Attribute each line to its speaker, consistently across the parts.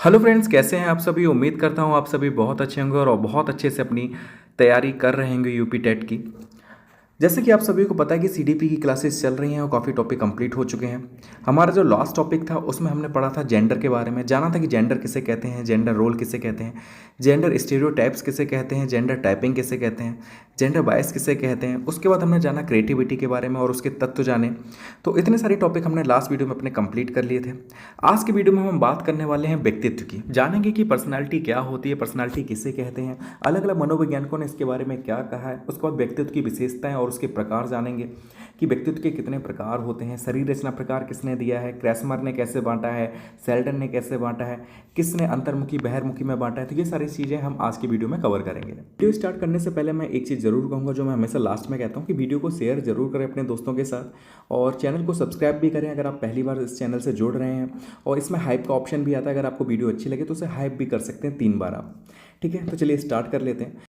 Speaker 1: Hello friends, कैसे हैं आप सभी। उम्मीद करता हूँ आप सभी बहुत अच्छे होंगे और बहुत अच्छे से अपनी तैयारी कर रहे होंगे यूपी टेट की। जैसे कि आप सभी को पता है कि सीडीपी की क्लासेस चल रही हैं और काफ़ी टॉपिक कंप्लीट हो चुके हैं। हमारा जो लास्ट टॉपिक था उसमें हमने पढ़ा था जेंडर के बारे में, जाना था कि जेंडर किसे कहते हैं, जेंडर रोल किसे कहते हैं, जेंडर स्टीरियोटाइप्स किसे कहते हैं, जेंडर टाइपिंग किसे कहते हैं, जेंडर बायस किसे कहते हैं। उसके बाद हमने जाना क्रिएटिविटी के बारे में और उसके तत्व जाने। तो इतने सारे टॉपिक हमने लास्ट वीडियो में अपने कंप्लीट कर लिए थे। आज के वीडियो में हम बात करने वाले हैं व्यक्तित्व की। जानेंगे कि पर्सनालिटी क्या होती है, पर्सनालिटी किसे कहते हैं, अलग अलग मनोवैज्ञानिकों ने इसके बारे में क्या कहा है। उसके बाद व्यक्तित्व की विशेषताएं और उसके प्रकार जानेंगे कि व्यक्तित्व के कितने प्रकार होते हैं, शरीर रचना प्रकार किसने दिया है, क्रैसमर ने कैसे बांटा है, सेल्डन ने कैसे बांटा है, किसने अंतर्मुखी बहिर्मुखी में बांटा है। तो ये सारी चीज़ें हम आज की वीडियो में कवर करेंगे। वीडियो स्टार्ट करने से पहले मैं एक चीज़ जरूर कहूँगा जो मैं हमेशा लास्ट में कहता हूँ कि वीडियो को शेयर जरूर करें अपने दोस्तों के साथ और चैनल को सब्सक्राइब भी करें अगर आप पहली बार इस चैनल से जुड़ रहे हैं। और इसमें हाइप का ऑप्शन भी आता है, अगर आपको वीडियो अच्छी लगे तो उसे हाइप भी कर सकते हैं 3 बार आप। ठीक है, तो चलिए स्टार्ट कर लेते हैं।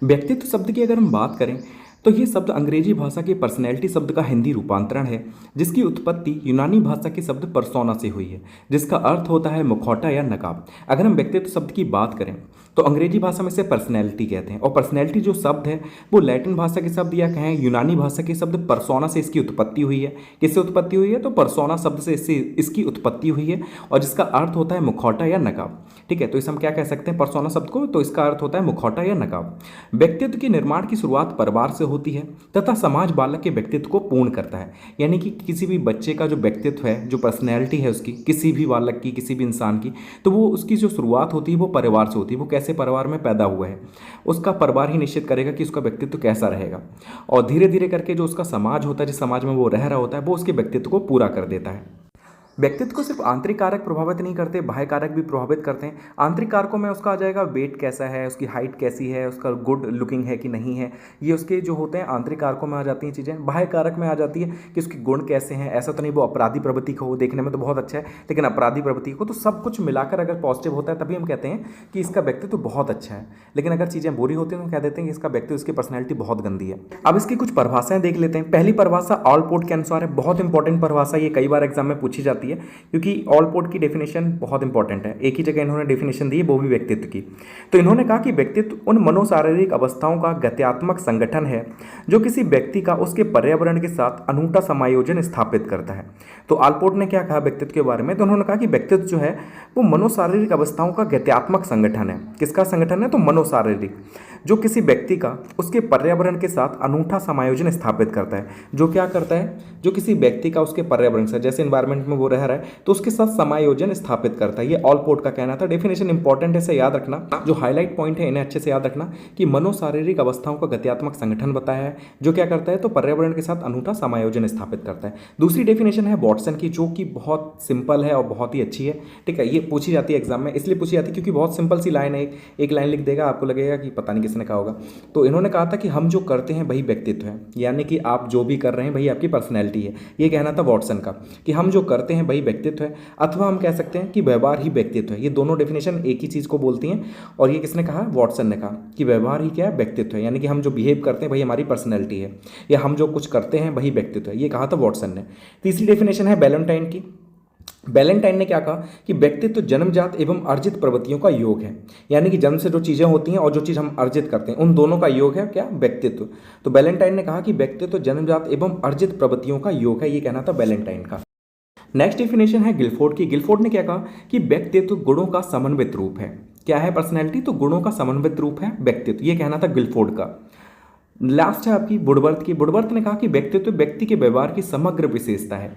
Speaker 1: व्यक्तित्व शब्द की अगर हम बात करें तो ये शब्द अंग्रेजी भाषा के पर्सनैलिटी शब्द का हिंदी रूपांतरण है, जिसकी उत्पत्ति यूनानी भाषा के शब्द परसोना से हुई है, जिसका अर्थ होता है मुखौटा या नकाब। अगर हम व्यक्तित्व शब्द की बात करें तो अंग्रेजी भाषा में इसे पर्सनैलिटी कहते हैं और पर्सनैलिटी जो शब्द है वो लैटिन भाषा के शब्द या कहें यूनानी भाषा के शब्द परसोना से इसकी उत्पत्ति हुई है। किससे उत्पत्ति हुई है? तो परसोना शब्द से इसकी उत्पत्ति हुई है और जिसका अर्थ होता है मुखौटा या नकाब। ठीक है, तो इसे हम क्या कह सकते हैं परसोना शब्द को? तो इसका अर्थ होता है मुखौटा या नकाब। व्यक्तित्व के निर्माण की शुरुआत परिवार से होती है तथा समाज बालक के व्यक्तित्व को पूर्ण करता है। यानी कि किसी भी बच्चे का जो व्यक्तित्व है, जो पर्सनैलिटी है उसकी, किसी भी बालक की, किसी भी इंसान की, तो वो उसकी जो शुरुआत होती है वो परिवार से होती है। वो कैसे परिवार में पैदा हुआ है, उसका परिवार ही निश्चित करेगा कि उसका व्यक्तित्व कैसा रहेगा। और धीरे धीरे करके जो उसका समाज होता है, जिस समाज में वो रह रहा होता है, वो उसके व्यक्तित्व को पूरा कर देता है। व्यक्तित्व को सिर्फ आंतरिक कारक प्रभावित नहीं करते, बाह्य कारक भी प्रभावित करते हैं। आंतरिक कारकों में उसका आ जाएगा वेट कैसा है, उसकी हाइट कैसी है, उसका गुड लुकिंग है कि नहीं है, ये उसके जो होते हैं आंतरिक कारकों में आ जाती हैं चीज़ें। बाह्य कारक में आ जाती है कि उसके गुण कैसे हैं। ऐसा तो नहीं वो अपराधी प्रवृत्ति को, देखने में तो बहुत अच्छा है लेकिन अपराधी प्रवृत्ति को, तो सब कुछ मिलाकर अगर पॉजिटिव होता है तभी हम कहते हैं कि इसका व्यक्तित्व बहुत अच्छा है। लेकिन अगर चीज़ें बुरी होती हैं तो कह देते हैं कि इसका व्यक्तित्व, इसकी पर्सनैलिटी बहुत गंदी है। अब इसकी कुछ परिभाषाएं देख लेते हैं। पहली परिभाषा ऑलपोर्ट के अनुसार है, बहुत इंपॉर्टेंट परिभाषा, ये कई बार एग्जाम में पूछी जाती है क्योंकि ऑलपोर्ट की डेफिनेशन बहुत इंपॉर्टेंट है। एक ही जगह इन्होंने डेफिनेशन दी है, वो भी व्यक्तित्व की। तो इन्होंने कहा कि व्यक्तित्व उन मनोशारीरिक अवस्थाओं का गत्यात्मक संगठन है जो किसी व्यक्ति का उसके पर्यावरण के साथ अनूठा समायोजन स्थापित करता है। तो ऑलपोर्ट ने क्या कहा व्यक्तित्व के बारे में? तो उन्होंने कहा कि व्यक्तित्व जो है वो मनोशारीरिक अवस्थाओं का गत्यात्मक संगठन है। किसका संगठन है? तो मनोशारीरिक, जो किसी व्यक्ति का उसके पर्यावरण के साथ अनूठा समायोजन स्थापित करता है। जो क्या करता है? जो किसी व्यक्ति का उसके पर्यावरण से, जैसे इन्वायरमेंट में वो रह रहा है, तो उसके साथ समायोजन स्थापित करता है। ये ऑलपोर्ट का कहना था। डेफिनेशन इंपॉर्टेंट है, इसे याद रखना। जो हाईलाइट पॉइंट है इन्हें अच्छे से याद रखना कि मनोशारीरिक अवस्थाओं का गत्यात्मक संगठन बताया है। जो क्या करता है? तो पर्यावरण के साथ अनूठा समायोजन स्थापित करता है। दूसरी डेफिनेशन है वॉटसन की, जो कि बहुत सिंपल है और बहुत ही अच्छी है। ठीक है, ये पूछी जाती है एग्जाम में, इसलिए पूछी जाती है क्योंकि बहुत सिंपल सी लाइन है। एक लाइन लिख देगा, आपको लगेगा कि पता नहीं किसने कहा होगा। तो इन्होंने कहा था कि हम जो करते हैं वही व्यक्तित्व है, यानी कि आप जो भी कर रहे हैं वही आपकी पर्सनैलिटी है। ये कहना था वॉटसन का कि हम जो करते हैं वही व्यक्तित्व है, अथवा हम कह सकते हैं कि व्यवहार ही व्यक्तित्व है। ये दोनों डेफिनेशन एक ही चीज़ को बोलती हैं। और ये किसने कहा? वॉटसन ने कहा कि व्यवहार ही क्या है? व्यक्तित्व है। यानी कि हम जो बिहेव करते हैं वही हमारी पर्सनैलिटी है, या हम जो कुछ करते हैं वही व्यक्तित्व है। ये कहा था वॉटसन ने। तीसरी डेफिनेशन है बैलेंटाइन की। बैलेंटाइन ने क्या कहा कि व्यक्तित्व जन्मजात एवं अर्जित प्रवृत्तियों का योग है। यानी कि जन्म से जो चीज़ें होती हैं और जो चीज़ हम अर्जित करते हैं उन दोनों का योग है क्या? व्यक्तित्व। तो बैलेंटाइन ने कहा कि व्यक्तित्व जन्मजात एवं अर्जित प्रवृत्तियों का योग है। ये कहना था बैलेंटाइन का। नेक्स्ट डेफिनेशन है गिलफोर्ड की। गिलफोर्ड ने क्या कहा कि व्यक्तित्व गुणों का समन्वित रूप है। क्या है पर्सनैलिटी? तो गुणों का समन्वित रूप है व्यक्तित्व। ये कहना था गिलफोर्ड का। लास्ट है आपकी वुडवर्थ की। वुडवर्थ ने कहा कि व्यक्तित्व व्यक्ति के व्यवहार की समग्र विशेषता है।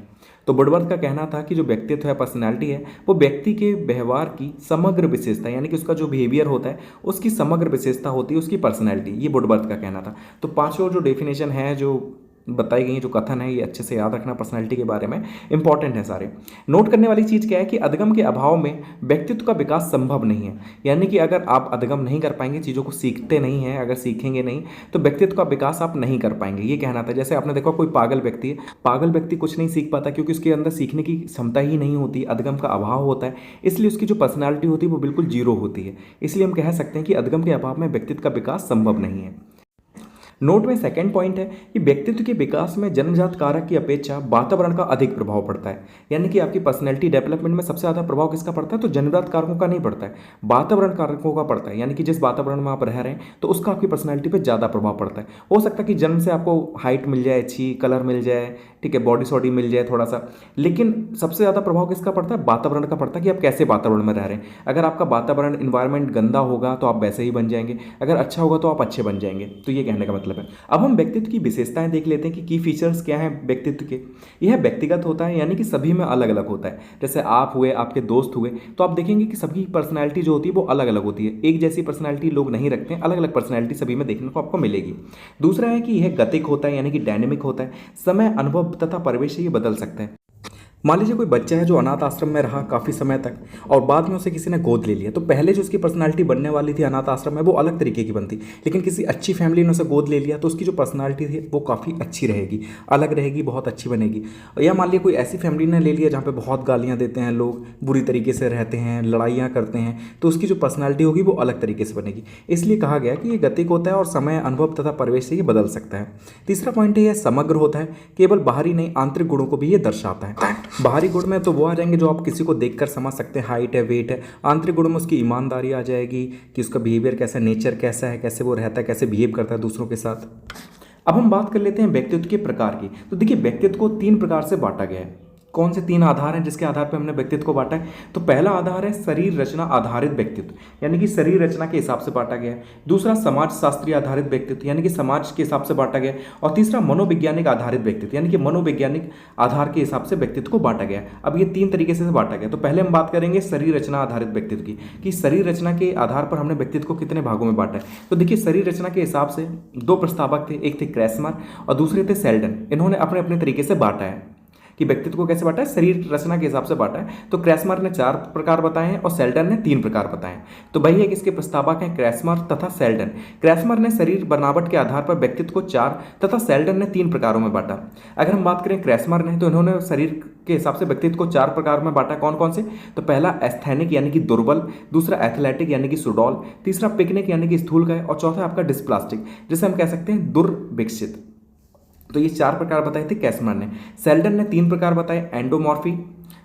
Speaker 1: तो वुडवर्थ का कहना था कि जो व्यक्तित्व है, पर्सनैलिटी है, वो व्यक्ति के व्यवहार की समग्र विशेषता, यानी कि उसका जो बिहेवियर होता है उसकी समग्र विशेषता होती है उसकी पर्सनैलिटी। ये वुडवर्थ का कहना था। तो पांचों जो डेफिनेशन है, जो बताई गई जो कथन है, ये अच्छे से याद रखना पर्सनैलिटी के बारे में, इंपॉर्टेंट है सारे। नोट करने वाली चीज़ क्या है कि अधिगम के अभाव में व्यक्तित्व का विकास संभव नहीं है। यानी कि अगर आप अधिगम नहीं कर पाएंगे, चीज़ों को सीखते नहीं हैं, अगर सीखेंगे नहीं तो व्यक्तित्व का विकास आप नहीं कर पाएंगे। ये कहना था। जैसे आपने देखा कोई पागल व्यक्ति है, पागल व्यक्ति कुछ नहीं सीख पाता क्योंकि उसके अंदर सीखने की क्षमता ही नहीं होती, अधिगम का अभाव होता है। इसलिए उसकी जो पर्सनैलिटी होती है वो बिल्कुल जीरो होती है। इसलिए हम कह सकते हैं कि अधिगम के अभाव में व्यक्तित्व का विकास संभव नहीं है। नोट में सेकंड पॉइंट है कि व्यक्तित्व के विकास में जन्मजात कारक की अपेक्षा वातावरण का अधिक प्रभाव पड़ता है। यानी कि आपकी पर्सनैलिटी डेवलपमेंट में सबसे ज़्यादा प्रभाव किसका पड़ता है? तो जन्मजात कारकों का नहीं पड़ता है, वातावरण कारकों का पड़ता है। यानी कि जिस वातावरण में आप रह रहे हैं तो उसका आपकी पर्सनैलिटी पर ज़्यादा प्रभाव पड़ता है। हो सकता है कि जन्म से आपको हाइट मिल जाए, अच्छी कलर मिल जाए, ठीक है, बॉडी सॉडी मिल जाए थोड़ा सा, लेकिन सबसे ज़्यादा प्रभाव किसका पड़ता है? वातावरण का पड़ता है कि आप कैसे वातावरण में रह रहे हैं। अगर आपका वातावरण इन्वायरमेंट गंदा होगा तो आप वैसे ही बन जाएंगे, अगर अच्छा होगा तो आप अच्छे बन जाएंगे। तो ये कहने का मतलब है। अब हम व्यक्तित्व की विशेषताएं देख लेते हैं कि की फीचर्स क्या हैं व्यक्तित्व के। यह व्यक्तिगत होता है, यानी कि सभी में अलग अलग होता है। जैसे आप हुए, आपके दोस्त हुए, तो आप देखेंगे कि सभी पर्सनैलिटी जो होती है वो अलग अलग होती है। एक जैसी पर्सनैलिटी लोग नहीं रखते हैं, अलग अलग पर्सनैलिटी सभी में देखने को आपको मिलेगी। दूसरा है कि यह गतिक होता है, यानी कि डायनेमिक होता है। समय, अनुभव तथा परिवेश से ये बदल सकते हैं। मान लीजिए कोई बच्चा है जो अनाथ आश्रम में रहा काफ़ी समय तक और बाद में उसे किसी ने गोद ले लिया, तो पहले जो उसकी पर्सनालिटी बनने वाली थी अनाथ आश्रम में वो अलग तरीके की बनती, लेकिन किसी अच्छी फैमिली ने उसे गोद ले लिया तो उसकी जो पर्सनालिटी थी वो काफ़ी अच्छी रहेगी, अलग रहेगी, बहुत अच्छी बनेगी। या मान लीजिए कोई ऐसी फैमिली ने ले लिया जहाँ पे बहुत गालियाँ देते हैं लोग, बुरी तरीके से रहते हैं, लड़ाइयाँ करते हैं, तो उसकी जो पर्सनालिटी होगी वो अलग तरीके से बनेगी। इसलिए कहा गया कि ये गतिक होता है और समय, अनुभव तथा परिवेश से ये बदल सकता है। तीसरा पॉइंट है, यह समग्र होता है, केवल बाहरी नहीं आंतरिक गुणों को भी ये दर्शाता है। बाहरी गुण में तो वो आ जाएंगे जो आप किसी को देखकर समझ सकते हैं, हाइट है, वेट है। आंतरिक गुण में उसकी ईमानदारी आ जाएगी कि उसका बिहेवियर कैसा है, नेचर कैसा है, कैसे वो रहता है, कैसे बिहेव करता है दूसरों के साथ। अब हम बात कर लेते हैं व्यक्तित्व के प्रकार की। तो देखिए व्यक्तित्व को 3 प्रकार से बांटा गया है। कौन से 3 आधार हैं जिसके आधार पर हमने व्यक्तित्व को बांटा है? तो पहला आधार है शरीर रचना आधारित व्यक्तित्व, यानी कि शरीर रचना के हिसाब से बांटा गया है। दूसरा समाज शास्त्रीय आधारित व्यक्तित्व, यानी कि समाज के हिसाब से बांटा गया है। और तीसरा मनोवैज्ञानिक आधारित व्यक्तित्व, यानी कि मनोवैज्ञानिक आधार के हिसाब से व्यक्तित्व को बांटा गया है। अब ये 3 तरीके से बांटा गया। तो पहले हम बात करेंगे शरीर रचना आधारित व्यक्तित्व की, कि शरीर रचना के आधार पर हमने व्यक्तित्व को कितने भागों में बांटा है। तो देखिए शरीर रचना के हिसाब से 2 प्रस्तावक थे, एक थे क्रैसमर और दूसरे थे सेल्डन। इन्होंने अपने अपने तरीके से बांटा है कि व्यक्तित्व को कैसे बांटा है, शरीर रचना के हिसाब से बांटा है। तो क्रैसमर ने 4 प्रकार बताए हैं और सेल्डन ने 3 प्रकार बताए हैं। तो वही है कि इसके प्रस्तावक हैं क्रैसमर तथा सेल्डन। क्रैसमर ने शरीर बनावट के आधार पर व्यक्तित्व को 4 तथा सेल्डन ने 3 प्रकारों में बांटा। अगर हम बात करें क्रैसमर ने, तो इन्होंने शरीर के हिसाब से व्यक्तित्व को 4 प्रकार में बांटा। कौन कौन से? तो पहला एस्थेनिक यानी कि दुर्बल, दूसरा एथलेटिक यानी कि सुडौल, तीसरा पिकनिक यानी कि स्थूलकाय और चौथा आपका डिस्प्लास्टिक, जिसे हम कह सकते हैं दुर्विकसित। तो ये 4 प्रकार बताए थे क्रैसमर ने। सेल्डन ने 3 प्रकार बताए, एंडोमॉर्फी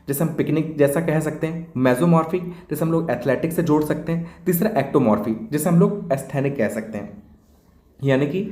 Speaker 1: जैसे हम पिकनिक जैसा कह सकते हैं, मेसोमॉर्फी जैसे हम लोग एथलेटिक से जोड़ सकते हैं, तीसरा एक्टोमॉर्फी जिसे हम लोग एस्थेनिक कह सकते हैं। यानी कि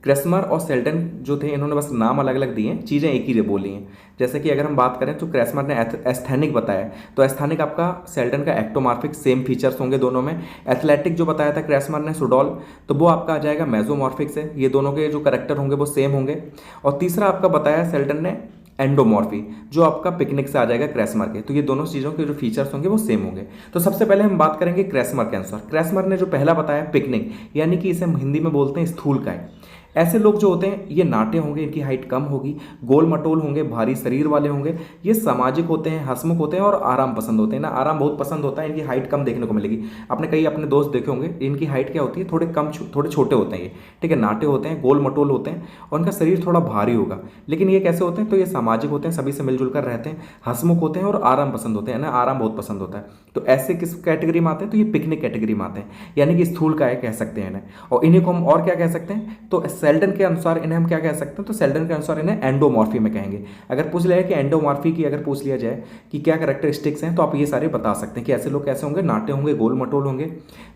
Speaker 1: क्रैसमर और सेल्डन जो थे इन्होंने बस नाम अलग अलग दिए हैं, चीज़ें एक ही बोली हैं। जैसे कि अगर हम बात करें तो क्रैसमर ने एस्थेनिक बताया, तो एस्थेनिक आपका सेल्डन का एक्टोमॉर्फिक, सेम फीचर्स होंगे दोनों में। एथलेटिक जो बताया था क्रैसमर ने सुडौल, तो वो आपका आ जाएगा मेसोमॉर्फिक से, ये दोनों के जो करेक्टर होंगे वो सेम होंगे। और तीसरा आपका बताया सेल्डन ने एंडोमॉर्फी, जो आपका पिकनिक से आ जाएगा क्रैसमर के। तो ये दोनों चीज़ों के जो फीचर्स होंगे वो सेम होंगे। तो सबसे पहले हम बात करेंगे क्रैसमर के अनुसार। क्रैसमर ने जो पहला बताया पिकनिक, यानी कि इसे हम हिंदी में बोलते हैं स्थूलकाय। ऐसे लोग जो होते हैं ये नाटे होंगे, इनकी हाइट कम होगी, गोल मटोल होंगे, भारी शरीर वाले होंगे, ये सामाजिक होते हैं, हंसमुख होते हैं और आराम पसंद होते हैं ना। आराम बहुत पसंद होता है, इनकी हाइट कम देखने को मिलेगी। आपने कई अपने दोस्त देखे होंगे, इनकी हाइट क्या होती है, थोड़े कम, थोड़े छोटे होते हैं ये, ठीक है, नाटे होते हैं, गोल मटोल होते हैं और उनका शरीर थोड़ा भारी होगा। लेकिन ये कैसे होते हैं, तो ये सामाजिक होते हैं, सभी से मिलजुल कर रहते हैं, हंसमुख होते हैं और आराम पसंद होते हैं ना, आराम बहुत पसंद होता है। तो ऐसे किस कैटेगरी में आते हैं, तो ये पिकनिक कैटेगरी में आते हैं, यानी कि स्थूलकाय कह सकते हैं इन्हें। और इन्हीं को हम और क्या कह सकते हैं, तो सेल्डन के अनुसार इन्हें हम क्या कह सकते हैं, तो सेल्डन के अनुसार इन्हें एंडोमॉर्फी में कहेंगे। अगर पूछ लिया कि एंडोमॉर्फी की अगर पूछ लिया जाए कि क्या कैरेक्टरिस्टिक्स हैं, तो आप ये सारे बता सकते हैं कि ऐसे लोग कैसे होंगे, नाटे होंगे, गोल मटोल होंगे,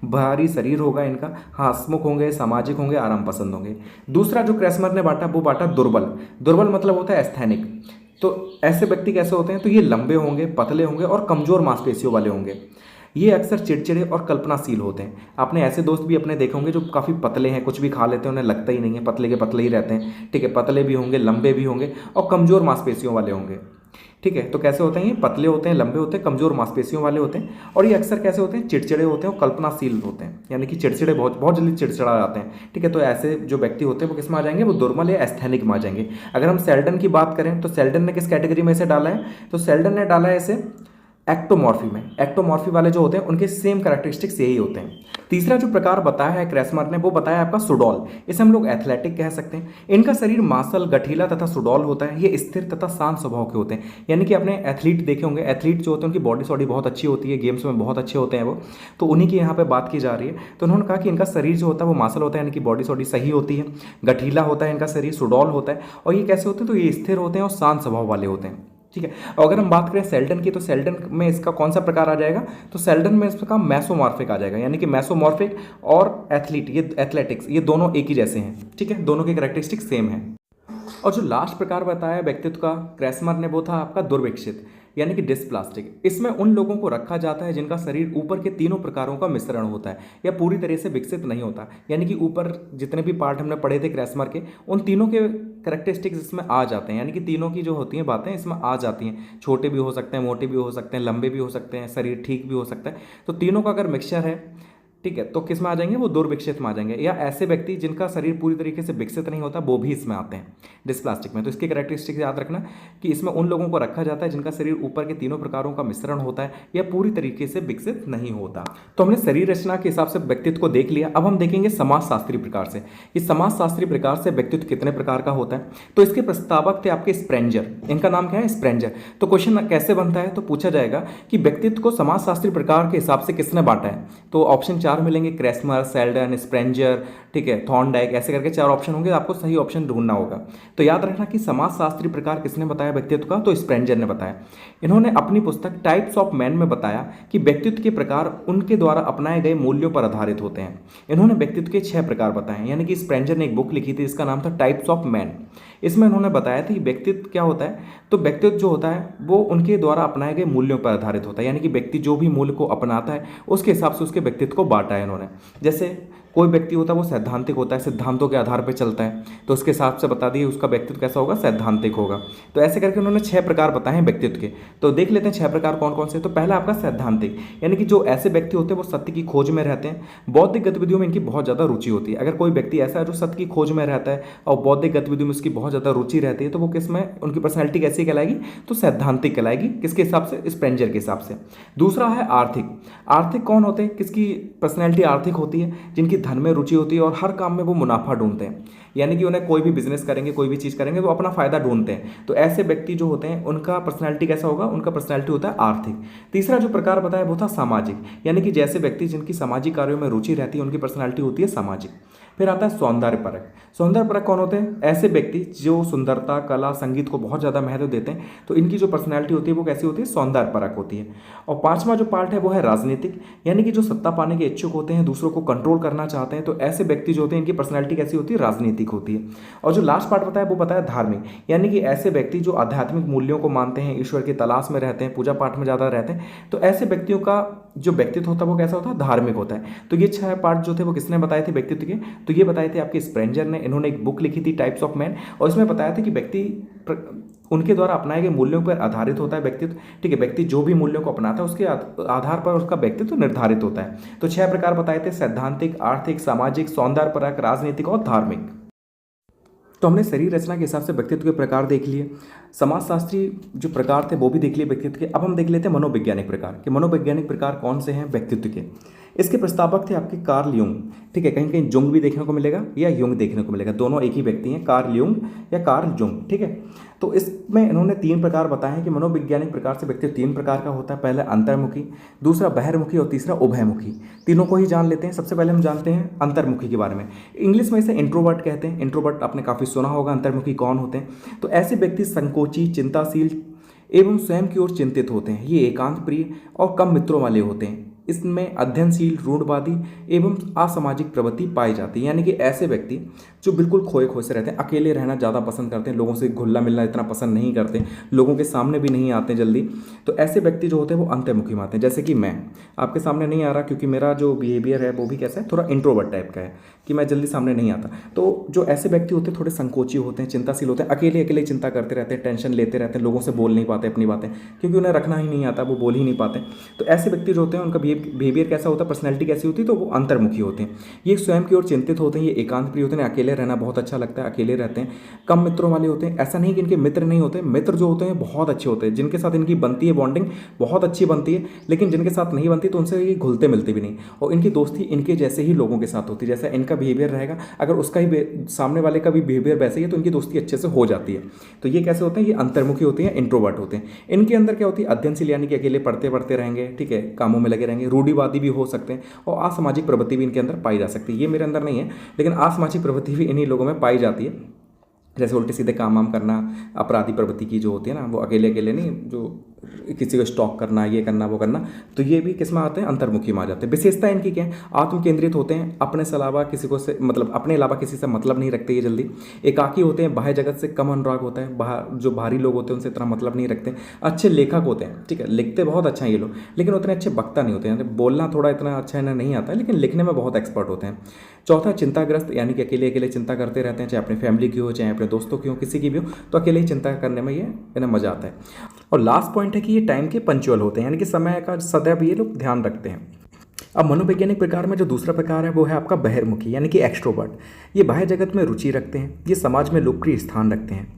Speaker 1: भारी शरीर होगा इनका, हंसमुख होंगे, सामाजिक होंगे, आराम पसंद होंगे। दूसरा जो क्रैसमर ने बांटा वो बांटा दुर्बल। दुर्बल मतलब होता है एस्थेनिक। तो ऐसे व्यक्ति कैसे होते हैं, तो ये लंबे होंगे, पतले होंगे और कमजोर मांसपेशियों वाले होंगे। ये अक्सर चिड़चिड़े और कल्पनाशील होते हैं। आपने ऐसे दोस्त भी अपने देखे होंगे जो काफ़ी पतले हैं, कुछ भी खा लेते हैं, उन्हें लगता ही नहीं है, पतले के पतले ही रहते हैं, ठीक है। पतले भी होंगे, लंबे भी होंगे और कमज़ोर मांसपेशियों वाले होंगे, ठीक है। तो कैसे होते हैं, ये पतले होते हैं, लंबे होते हैं, कमजोर मांसपेशियों वाले होते हैं और ये अक्सर कैसे होते हैं, चिड़चिड़े होते हैं और कल्पनाशील होते हैं, यानी कि चिड़चिड़े बहुत बहुत जल्दी चिड़चिड़ा जाते हैं, ठीक है। तो ऐसे जो व्यक्ति होते हैं वो किस में आ जाएंगे, वो दुर्बल या एस्थेनिक में आ जाएंगे। अगर हम सेल्डन की बात करें तो सेल्डन ने किस कैटेगरी में इसे डाला है, तो सेल्डन ने डाला है इसे एक्टोमॉर्फी में, एक्टोमॉर्फी वाले जो होते हैं उनके सेम कैरेक्टरिस्टिक्स यही होते हैं। तीसरा जो प्रकार बताया है क्रेसमर ने वो बताया आपका सुडॉल, इसे हम लोग एथलेटिक कह सकते हैं। इनका शरीर मांसल गठीला तथा सुडॉल होता है। ये स्थिर तथा शांत स्वभाव के होते हैं, यानी कि अपने एथलीट देखे होंगे, एथलीट जो होते हैं उनकी बॉडी सॉडी बहुत अच्छी होती है, गेम्स में बहुत अच्छे होते हैं वो, तो उन्हीं की यहाँ पे बात की जा रही है। तो उन्होंने कहा कि इनका शरीर जो होता है वो मांसल होता है, यानी कि बॉडी सॉडी सही होती है, गठीला होता है इनका शरीर, सुडॉल होता है। और ये कैसे होते हैं, तो ये स्थिर होते हैं और शांत स्वभाव वाले होते हैं। ठीक है। और अगर हम बात करें सेल्डन की, तो सेल्डन में इसका कौन सा प्रकार आ जाएगा, तो सेल्डन में इसका मैसोमॉर्फिक आ जाएगा, यानी कि मैसोमॉर्फिक और एथलीट, ये एथलेटिक्स, ये दोनों एक ही जैसे हैं। ठीक है, दोनों के कैरेक्टरिस्टिक सेम है। और जो लास्ट प्रकार बताया व्यक्तित्व का क्रेसमर ने वो था आपका दुर्विकसित, यानी कि डिस्प्लास्टिक। इसमें उन लोगों को रखा जाता है जिनका शरीर ऊपर के तीनों प्रकारों का मिश्रण होता है या पूरी तरह से विकसित नहीं होता, यानी कि ऊपर जितने भी पार्ट हमने पढ़े थे क्रेसमर के, उन तीनों के कैरेक्टरिस्टिक्स इसमें आ जाते हैं, यानी कि तीनों की जो होती हैं बातें इसमें आ जाती हैं। छोटे भी हो सकते हैं, मोटे भी हो सकते हैं, लंबे भी हो सकते हैं, शरीर ठीक भी हो सकता है। तो तीनों का अगर मिक्सचर है, ठीक है, तो किस में आ जाएंगे, वो दुर्विकसित में आ जाएंगे। या ऐसे व्यक्ति जिनका शरीर पूरी तरीके से विकसित नहीं होता वो भी इसमें आते हैं डिस्प्लास्टिक में। तो इसकी कैरेक्टरिस्टिक्स याद रखना कि इसमें उन लोगों को रखा जाता है जिनका शरीर ऊपर के तीनों प्रकारों का मिश्रण होता है या पूरी तरीके से विकसित नहीं होता। तो हमने शरीर रचना के हिसाब से व्यक्तित्व को देख लिया। अब हम देखेंगे समाजशास्त्री प्रकार से कि समाजशास्त्री प्रकार से व्यक्तित्व कितने प्रकार का होता है। तो इसके प्रस्तावक थे आपके स्प्रेंजर, इनका नाम क्या है, स्प्रेंजर। तो क्वेश्चन कैसे बनता है, तो पूछा जाएगा कि व्यक्तित्व को समाजशास्त्री प्रकार के हिसाब से किसने बांटा है। तो ऑप्शन 4 मिलेंगे, क्रेसमर, सेल्डन, स्प्रेंजर, ठीक है, थॉर्नडाइक, ऐसे करके 4 ऑप्शन होंगे, आपको सही ऑप्शन ढूंढना होगा। तो याद रखना कि समाजशास्त्री प्रकार किसने बताया व्यक्तित्व का, तो स्प्रेंजर ने बताया। इन्होंने अपनी पुस्तक टाइप्स ऑफ मैन में बताया कि व्यक्तित्व के प्रकार उनके द्वारा अपनाए गए मूल्यों पर आधारित होते हैं। इन्होंने व्यक्तित्व के 6 प्रकार बताए, यानी कि स्प्रेंजर ने एक बुक लिखी थी जिसका नाम था टाइप्स ऑफ मैन। इसमें उन्होंने बताया था कि व्यक्तित्व क्या होता है, तो व्यक्तित्व जो होता है वो उनके द्वारा अपनाए गए मूल्यों पर आधारित होता है, यानी कि व्यक्ति जो भी मूल्य को अपनाता है उसके हिसाब से उसके व्यक्तित्व को बांटा है इन्होंने। जैसे कोई व्यक्ति होता है वो सैद्धांतिक होता है, सिद्धांतों के आधार पर चलता है, तो उसके हिसाब से बता दिए उसका व्यक्तित्व कैसा होगा, सैद्धांतिक होगा। तो ऐसे करके उन्होंने 6 प्रकार बताए हैं व्यक्तित्व के। तो देख लेते हैं 6 प्रकार कौन कौन से। तो पहला आपका सैद्धांतिक, यानी कि जो ऐसे व्यक्ति होते हैं वो सत्य की खोज में रहते हैं, बौद्धिक गतिविधियों में इनकी बहुत ज़्यादा रुचि होती है। अगर कोई व्यक्ति ऐसा है जो सत्य की खोज में रहता है और बौद्धिक गतिविधियों में उसकी बहुत ज़्यादा रुचि रहती है, तो वो किस में, उनकी पर्सनैलिटी कैसी कहलाएगी, तो सैद्धांतिक कहलाएगी। किसके हिसाब से, स्प्रेंजर के हिसाब से। दूसरा है आर्थिक। आर्थिक कौन होते हैं, किसकी पर्सनैलिटी आर्थिक होती है, जिनकी धन में रुचि होती है और हर काम में वो मुनाफा ढूंढते हैं, यानी कि उन्हें कोई भी बिजनेस करेंगे, कोई भी चीज़ करेंगे वो अपना फायदा ढूंढते हैं। तो ऐसे व्यक्ति जो होते हैं उनका पर्सनैलिटी कैसा होगा, उनका पर्सनैलिटी होता है आर्थिक। तीसरा जो प्रकार बताया वो था सामाजिक, यानी कि जैसे व्यक्ति जिनकी सामाजिक कार्यों में रुचि रहती है उनकी पर्सनैलिटी होती है सामाजिक। फिर आता है सौंदर्यपरक। सौंदर्यपरक कौन होते हैं, ऐसे व्यक्ति जो सुंदरता, कला, संगीत को बहुत ज़्यादा महत्व देते हैं, तो इनकी जो पर्सनैलिटी होती है वो कैसी होती है, सौंदर्यपरक होती है। और पांचवा जो पार्ट है वो है राजनीतिक, यानी कि जो सत्ता पाने के इच्छुक होते हैं, दूसरों को कंट्रोल करना चाहते हैं, तो ऐसे व्यक्ति जो होते हैं इनकी पर्सनैलिटी कैसी होती है, राजनीतिक होती है। और जो लास्ट पार्ट बताया वो बताया धार्मिक, यानी कि ऐसे व्यक्ति जो आध्यात्मिक मूल्यों को मानते हैं, ईश्वर की तलाश में रहते हैं, पूजा पाठ में ज़्यादा रहते हैं, तो ऐसे व्यक्तियों का जो व्यक्तित्व होता है वो कैसा होता है, धार्मिक होता है। तो ये 6 पार्ट जो थे वो किसने बताए थे व्यक्तित्व के, तो ये बताए थे आपके स्प्रेंजर ने। इन्होंने एक बुक लिखी थी टाइप्स ऑफ मैन, और इसमें बताया था कि व्यक्ति उनके द्वारा अपनाए गए मूल्यों पर आधारित होता है व्यक्तित्व। ठीक है, व्यक्ति जो भी मूल्यों को अपनाता है उसके आधार पर उसका व्यक्तित्व निर्धारित होता है। तो 6 प्रकार बताए थे, सैद्धांतिक, आर्थिक, सामाजिक, सौंदर्यपरक, राजनीतिक और धार्मिक। तो हमने शरीर रचना के हिसाब से व्यक्तित्व के प्रकार देख लिए, समाजशास्त्री जो प्रकार थे वो भी देख लिए व्यक्तित्व के। अब हम देख लेते हैं मनोवैज्ञानिक प्रकार कि मनोवैज्ञानिक प्रकार कौन से हैं व्यक्तित्व के। इसके प्रस्तावक थे आपके कार्ल युंग। ठीक है, कहीं कहीं जुंग भी देखने को मिलेगा या युंग देखने को मिलेगा, दोनों एक ही व्यक्ति हैं, कार्ल युंग या कार्ल जुंग। ठीक है, तो इसमें इन्होंने 3 प्रकार बताए हैं कि मनोवैज्ञानिक प्रकार से व्यक्तित्व 3 प्रकार का होता है। पहला अंतर्मुखी, दूसरा बहिर्मुखी और तीसरा उभयमुखी। तीनों को ही जान लेते हैं। सबसे पहले हम जानते हैं अंतर्मुखी के बारे में। इंग्लिश में इसे इंट्रोवर्ट कहते हैं। इंट्रोवर्ट आपने काफ़ी सुना होगा। अंतर्मुखी कौन होते हैं, तो ऐसे व्यक्ति संकोची, चिंताशील एवं स्वयं की ओर चिंतित होते हैं। ये एकांत प्रिय और कम मित्रों वाले होते हैं। इसमें अध्ययनशील, रूढ़वादी एवं असामाजिक प्रवृत्ति पाई जाती है, यानी कि ऐसे व्यक्ति जो बिल्कुल खोए खोए से रहते हैं, अकेले रहना ज़्यादा पसंद करते हैं, लोगों से घुलना मिलना इतना पसंद नहीं करते, लोगों के सामने भी नहीं आते जल्दी। तो ऐसे व्यक्ति जो होते हैं वो अंतर्मुखी मानते हैं। जैसे कि मैं आपके सामने नहीं आ रहा क्योंकि मेरा जो बिहेवियर है वो भी कैसा है, थोड़ा इंट्रोवर्ट टाइप का है कि मैं जल्दी सामने नहीं आता। तो जो ऐसे व्यक्ति होते हैं थोड़े संकोची होते हैं, चिंताशील होते हैं, अकेले अकेले चिंता करते रहते हैं, टेंशन लेते रहते हैं, लोगों से बोल नहीं पाते अपनी बातें क्योंकि उन्हें रखना ही नहीं आता, वो बोल ही नहीं पाते। तो ऐसे व्यक्ति जो होते हैं उनका बिहेवियर बिहेवियर कैसा होता है, पर्सनैलिटी कैसी होती है, तो वो अंतर्मुखी होते हैं। ये स्वयं की ओर चिंतित होते हैं, ये एकांत प्रिय होते हैं, अकेले रहना बहुत अच्छा लगता है, अकेले रहते हैं, कम मित्रों वाले होते हैं। ऐसा नहीं कि इनके मित्र नहीं होते, मित्र जो होते हैं बहुत अच्छे होते हैं, जिनके साथ इनकी बनती है बॉन्डिंग बहुत अच्छी बनती है, लेकिन जिनके साथ नहीं बनती तो उनसे ये घुलते मिलते भी नहीं, और इनकी दोस्ती इनके जैसे ही लोगों के साथ होती है, जैसा इनका बिहेवियर रहेगा, अगर उसका ही सामने वाले का भी बिहेवियर वैसे ही है तो इनकी दोस्ती अच्छे से हो जाती है। तो ये कैसे होते हैं, ये अंतर्मुखी होते हैं, इंट्रोवर्ट होते हैं। इनके अंदर क्या होती है, अध्ययनशील यानी कि अकेले पढ़ते पढ़ते रहेंगे, ठीक है, कामों में लगे रहेंगे, रूढ़िवादी भी हो सकते हैं, और असामाजिक प्रवृत्ति भी इनके अंदर पाई जा सकती है। ये मेरे अंदर नहीं है, लेकिन असामाजिक प्रवृत्ति भी इन्हीं लोगों में पाई जाती है, जैसे उल्टे सीधे काम वाम करना, अपराधी प्रवृत्ति की जो होती है ना, वो अकेले अकेले नहीं, जो किसी को स्टॉक करना, ये करना वो करना, तो ये भी किस में आते हैं, अंतर्मुखी में आ जाते हैं। विशेषता इनकी क्या है, आत्म केंद्रित होते हैं, अपने से अलावा किसी को से मतलब अपने अलावा किसी से मतलब नहीं रखते ये जल्दी। एकाकी होते हैं, बाह्य जगत से कम अनुराग होता है, बाहर जो बाहरी लोग होते हैं उनसे इतना मतलब नहीं रखते। अच्छे लेखक होते हैं, ठीक है, लिखते बहुत अच्छा है ये लोग, लेकिन उतने अच्छे वक्ता नहीं होते हैं, बोलना थोड़ा इतना अच्छा इन्हें नहीं आता है, लेकिन लिखने में बहुत एक्सपर्ट होते हैं। चौथा, चिंताग्रस्त यानी कि अकेले अकेले चिंता करते रहते हैं, चाहे अपनी फैमिली की हो, चाहे अपने दोस्तों की हो, किसी की भी हो, तो अकेले ही चिंता करने में ये इन्हें मजा आता है। और लास्ट पॉइंट है कि ये टाइम के पंचुअल होते हैं, यानी कि समय का सदैव ये लोग ध्यान रखते हैं। अब मनोवैज्ञानिक प्रकार में जो दूसरा प्रकार है वो है आपका बहिर्मुखी यानी कि एक्सट्रोवर्ट। ये बाह्य जगत में रुचि रखते हैं, ये समाज में लोकप्रिय स्थान रखते हैं,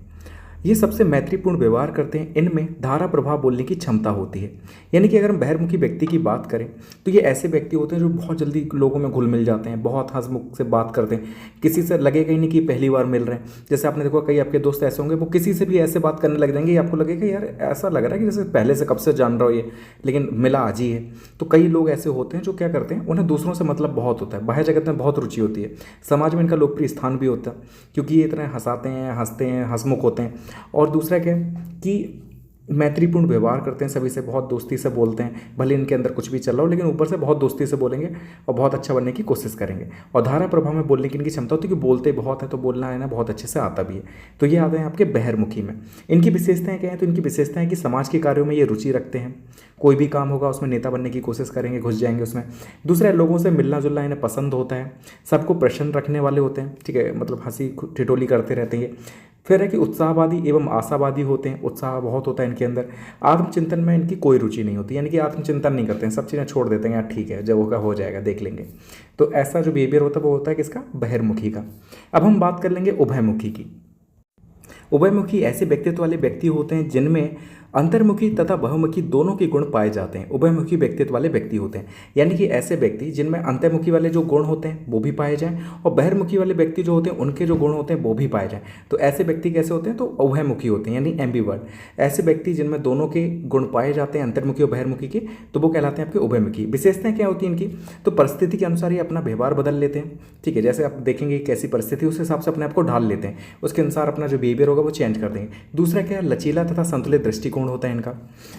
Speaker 1: ये सबसे मैत्रीपूर्ण व्यवहार करते हैं, इनमें धारा प्रभाव बोलने की क्षमता होती है। यानी कि अगर हम बहिर्मुखी व्यक्ति की बात करें तो ये ऐसे व्यक्ति होते हैं जो बहुत जल्दी लोगों में घुल मिल जाते हैं, बहुत हंसमुख से बात करते हैं, किसी से लगेगा ही नहीं कि पहली बार मिल रहे हैं। जैसे आपने देखो कई आपके दोस्त ऐसे होंगे, वो किसी से भी ऐसे बात करने लग जाएंगे, ये आपको लगेगा यार ऐसा लग रहा है कि जैसे पहले से कब से जान रहा हो ये, लेकिन मिला आज ही है। तो कई लोग ऐसे होते हैं जो क्या करते हैं, उन्हें दूसरों से मतलब बहुत होता है, बाह्य जगत में बहुत रुचि होती है, समाज में इनका लोकप्रिय स्थान भी होता है, क्योंकि ये इतने हंसाते हैं, हंसते हैं, हंसमुख होते हैं। और दूसरा क्या है कि मैत्रीपूर्ण व्यवहार करते हैं, सभी से बहुत दोस्ती से बोलते हैं, भले इनके अंदर कुछ भी चल रहा हो, लेकिन ऊपर से बहुत दोस्ती से बोलेंगे और बहुत अच्छा बनने की कोशिश करेंगे। और धारा प्रभाव में बोलने की इनकी क्षमता होती है कि बोलते बहुत है तो बोलना है ना बहुत अच्छे से आता भी है। तो ये आते हैं आपके बहिर्मुखी में। इनकी विशेषताएं क्या हैं, तो इनकी विशेषताएं है कि समाज के कार्यों में ये रुचि रखते हैं, कोई भी काम होगा उसमें नेता बनने की कोशिश करेंगे, घुस जाएंगे उसमें। दूसरा, लोगों से मिलना जुलना इन्हें पसंद होता है, सबको प्रसन्न रखने वाले होते हैं, ठीक है, मतलब हंसी ठिठोली करते रहते हैं। फिर है कि उत्साहवादी एवं आशावादी होते हैं, उत्साह बहुत होता है इनके अंदर। आत्मचिंतन में इनकी कोई रुचि नहीं होती, यानी कि आत्मचिंतन नहीं करते हैं, सब चीज़ें छोड़ देते हैं, यार ठीक है जब होगा हो जाएगा देख लेंगे। तो ऐसा जो बिहेवियर होता है वो होता है किसका, बहिर्मुखी का। अब हम बात कर लेंगे उभयमुखी की। उभयमुखी ऐसे व्यक्तित्व वाले व्यक्ति होते हैं जिनमें अंतर्मुखी तथा बहुमुखी दोनों के गुण पाए जाते हैं, उभयमुखी व्यक्तित्व वाले व्यक्ति होते हैं। यानी कि ऐसे व्यक्ति जिनमें अंतर्मुखी वाले जो गुण होते हैं वो भी पाए जाएं, और बहिर्मुखी वाले व्यक्ति जो होते हैं उनके जो गुण होते हैं वो भी पाए जाएं। तो ऐसे व्यक्ति कैसे होते हैं, तो उभयमुखी होते हैं, यानी एम्बिवर्ट। ऐसे व्यक्ति जिनमें दोनों के गुण पाए जाते हैं, अंतर्मुखी और बहिर्मुखी के, तो वो कहलाते हैं आपके उभयमुखी। विशेषताएं क्या होती हैं इनकी, तो परिस्थिति के अनुसार ये अपना व्यवहार बदल लेते हैं, ठीक है, जैसे आप देखेंगे कैसी परिस्थिति उस हिसाब से अपने आप को ढाल लेते हैं, उसके अनुसार अपना जो बिहेवियर होगा वो चेंज कर देंगे। दूसरा क्या है, लचीला तथा संतुलित दृष्टिकोण होता है इनका।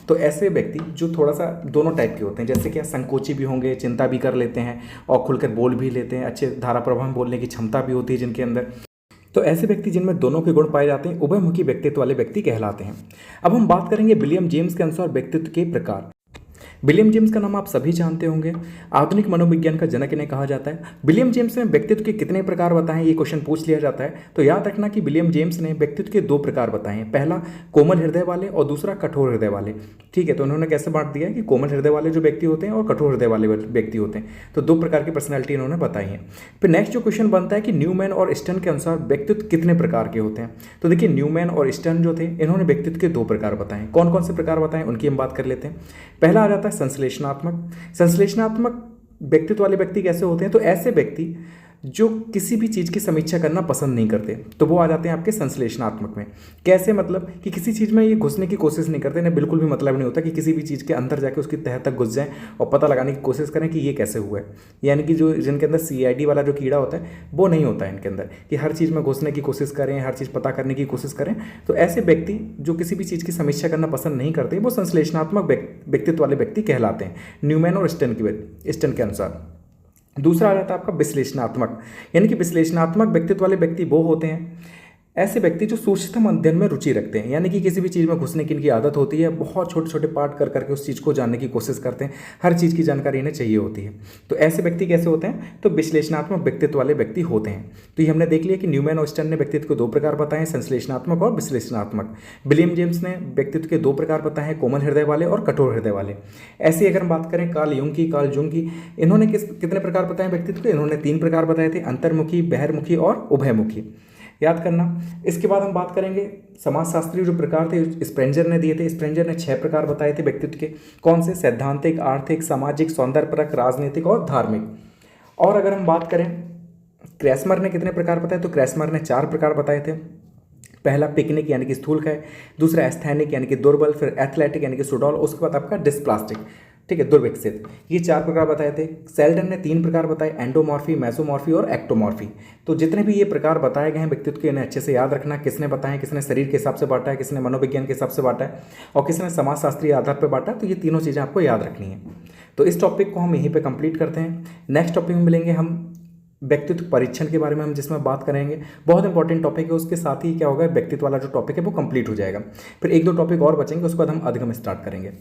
Speaker 1: तो ऐसे व्यक्ति जो थोड़ा सा दोनों टाइप के होते हैं, जैसे कि संकोची भी होंगे, चिंता भी कर लेते हैं और खुलकर बोल भी लेते हैं, अच्छे धारा प्रवाह में बोलने की क्षमता भी होती है जिनके अंदर। तो ऐसे व्यक्ति जिनमें दोनों के गुण पाए जाते हैं उभयमुखी व्यक्तित्व वाले व्यक्ति कहलाते हैं। अब हम बात करेंगे विलियम जेम्स के अनुसार व्यक्तित्व के प्रकार। विलियम जेम्स का नाम आप सभी जानते होंगे, आधुनिक मनोविज्ञान का जनक इन्हें कहा जाता है। विलियम जेम्स ने व्यक्तित्व के कितने प्रकार बताए, ये क्वेश्चन पूछ लिया जाता है, तो याद रखना कि विलियम जेम्स ने व्यक्तित्व के 2 प्रकार बताए हैं, पहला कोमल हृदय वाले और दूसरा कठोर हृदय वाले, ठीक है। तो उन्होंने कैसे बांट दिया है कि कोमल हृदय वाले जो व्यक्ति होते हैं और कठोर हृदय वाले व्यक्ति होते हैं, तो 2 प्रकार की पर्सनैलिटी इन्होंने बताई है। फिर नेक्स्ट जो क्वेश्चन बनता है कि न्यूमैन और स्टर्न के अनुसार व्यक्तित्व कितने प्रकार के होते हैं, तो देखिए न्यूमैन और स्टर्न जो थे इन्होंने व्यक्तित्व के 2 प्रकार बताए। कौन कौन से प्रकार बताएं उनकी हम बात कर लेते हैं। पहला आ जाता है संश्लेषणात्मक। संश्लेषणात्मक व्यक्तित्व वाले व्यक्ति कैसे होते हैं, तो ऐसे व्यक्ति जो किसी भी चीज़ की समीक्षा करना पसंद नहीं करते, तो वो आ जाते हैं आपके संश्लेषणात्मक में। कैसे, मतलब कि किसी चीज़ में ये घुसने की कोशिश नहीं करते, इन्हें बिल्कुल भी मतलब नहीं होता कि किसी भी चीज़ के अंदर जाके उसकी तह तक घुस जाएं और पता लगाने की कोशिश करें कि ये कैसे हुआ है। यानी कि जो जिनके अंदर CID वाला जो कीड़ा होता है वो नहीं होता है इनके अंदर, कि हर चीज़ में घुसने की कोशिश करें, हर चीज़ पता करने की कोशिश करें। तो ऐसे व्यक्ति जो किसी भी चीज़ की समीक्षा करना पसंद नहीं करते, वो संश्लेषणात्मक व्यक्तित्व वाले व्यक्ति कहलाते हैं, न्यूमैन और स्टर्न के अनुसार। दूसरा आ जाता है आपका विश्लेषणात्मक, यानी कि विश्लेषणात्मक व्यक्तित्व वाले व्यक्ति वो होते हैं ऐसे व्यक्ति जो सूक्ष्मतम अध्ययन में रुचि रखते हैं, यानी कि किसी भी चीज़ में घुसने की इनकी आदत होती है, बहुत छोटे छोटे पार्ट कर करके उस चीज़ को जानने की कोशिश करते हैं, हर चीज़ की जानकारी इन्हें चाहिए होती है। तो ऐसे व्यक्ति कैसे होते हैं, तो विश्लेषणात्मक व्यक्तित्व वाले व्यक्ति होते हैं। तो ये हमने देख लिया कि न्यूमैन और स्टर्न ने व्यक्तित्व को दो प्रकार बताए, संश्लेषणात्मक और विश्लेषणात्मक। विलियम जेम्स ने व्यक्तित्व के दो प्रकार बताए हैं, कोमल हृदय वाले और कठोर हृदय वाले। ऐसे अगर हम बात करें कार्ल जुंग की, इन्होंने कितने प्रकार बताए व्यक्तित्व के, इन्होंने 3 प्रकार बताए थे, अंतर्मुखी, बहिर्मुखी और उभयमुखी। याद करना। इसके बाद हम बात करेंगे समाजशास्त्री जो प्रकार थे, स्प्रेंजर ने दिए थे। स्प्रेंजर ने 6 प्रकार बताए थे व्यक्तित्व के। कौन से? सैद्धांतिक, आर्थिक, सामाजिक, सौंदर्यपरक, राजनीतिक और धार्मिक। और अगर हम बात करें क्रैस्मर ने कितने प्रकार बताए, तो क्रैस्मर ने 4 प्रकार बताए थे। पहला पिकनिक यानी कि स्थूलकाय, दूसरा एस्थेनिक यानी कि दुर्बल, फिर एथलेटिक यानी कि सुडौल, उसके बाद आपका डिस्प्लास्टिक, ठीक है, दुर्विकसित। ये 4 प्रकार बताए थे। सेल्डन ने 3 प्रकार बताए, एंडोमॉर्फी, मेसोमॉर्फी और एक्टोमॉर्फी। तो जितने भी ये प्रकार बताए गए हैं व्यक्तित्व के, इन्हें अच्छे से याद रखना। किसने बताए, किसने शरीर के हिसाब से बांटा है, किसने मनोविज्ञान के हिसाब से बांटा है और किसने समाजशास्त्रीय आधार पर बांटा है। तो ये तीनों चीज़ें आपको याद रखनी है। तो इस टॉपिक को हम यहीं पर कंप्लीट करते हैं। नेक्स्ट टॉपिक में मिलेंगे हम व्यक्तित्व परीक्षण के बारे में, हम जिसमें बात करेंगे। बहुत इंपॉर्टेंट टॉपिक है, उसके साथ ही क्या होगा, व्यक्तित्व वाला जो टॉपिक है वो कंप्लीट हो जाएगा। फिर 1-2 टॉपिक और बचेंगे, उसके बाद हम अधिगम स्टार्ट करेंगे।